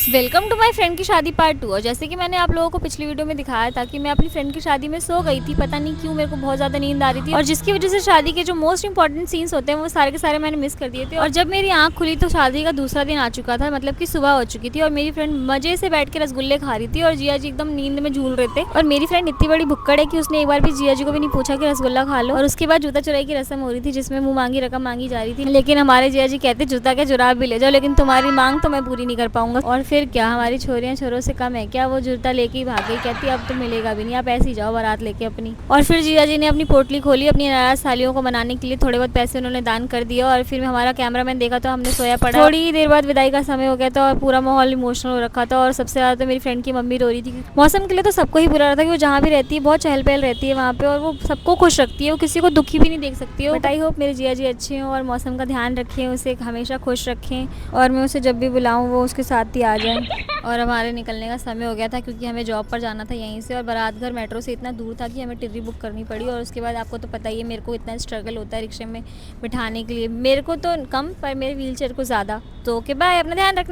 Welcome to my friend की शादी part 2। और जैसे कि मैंने आप लोगों को पिछली वीडियो में दिखाया था कि मैं अपनी फ्रेंड की शादी में सो गई थी। पता नहीं क्यों मेरे को बहुत ज़्यादा नींद आ रही थी और जिसकी वजह से शादी के जो मोस्ट इंपॉर्टेंट सीन्स होते हैं वो सारे के सारे मैंने मिस कर दिए थे। और जब मेरी आंख खुली तो शादी का दूसरा दिन आ चुका था, मतलब कि सुबह हो चुकी थी और मेरी फ्रेंड मजे से बैठ के रसगुल्ले खा रही थी और जिया जी एकदम नींद में झूल रहे थे। और मेरी फ्रेंड इतनी बड़ी भुक्कड़ है कि उसने एक बार भी जिया जी को भी नहीं पूछा कि रसगुल्ला खा लो। और उसके बाद जूता चुराई की रस्म हो रही थी जिसमें मुंह मांगी रकम मांगी जा रही थी, लेकिन हमारे जिया जी कहते जूता के जुराब भी ले जाओ लेकिन तुम्हारी मांग तो मैं पूरी नहीं कर पाऊंगा। और फिर क्या, हमारी छोरियां छोरों से कम है क्या? वो जूता लेके ही भाग गई, कहती अब तो मिलेगा भी नहीं, आप ऐसे ही जाओ बारात लेके अपनी। और फिर जिया जी ने अपनी पोटली खोली, अपनी नाराज सालियों को मनाने के लिए थोड़े बहुत पैसे उन्होंने दान कर दिए। और फिर हमारा कैमरामैन देखा तो हमने सोया पड़ा। थोड़ी ही देर बाद विदाई का समय हो गया था और पूरा माहौल इमोशनल हो रखा था। और सबसे ज्यादा तो मेरी फ्रेंड की मम्मी रो रही थी। मौसम के लिए तो सबको ही बुरा था कि वो जहाँ भी रहती है बहुत चहल पहल रहती है वहाँ पे और वो सबको खुश रखती है, वो किसी को दुखी भी नहीं देख सकती है। बट आई होप मेरे जिया जी अच्छे हों और मौसम का ध्यान रखें, उसे हमेशा खुश रखें और मैं उसे जब भी बुलाऊँ वो उसके साथ ही आ जाए। और हमारे निकलने का समय हो गया था क्योंकि हमें जॉब पर जाना था यहीं से और बारात घर मेट्रो से इतना दूर था कि हमें टिकट बुक करनी पड़ी। और उसके बाद आपको तो पता ही है मेरे को इतना स्ट्रगल होता है रिक्शे में बिठाने के लिए, मेरे को तो कम पर मेरे व्हील चेयर को ज़्यादा। तो ओके बाय, अपना ध्यान रखना।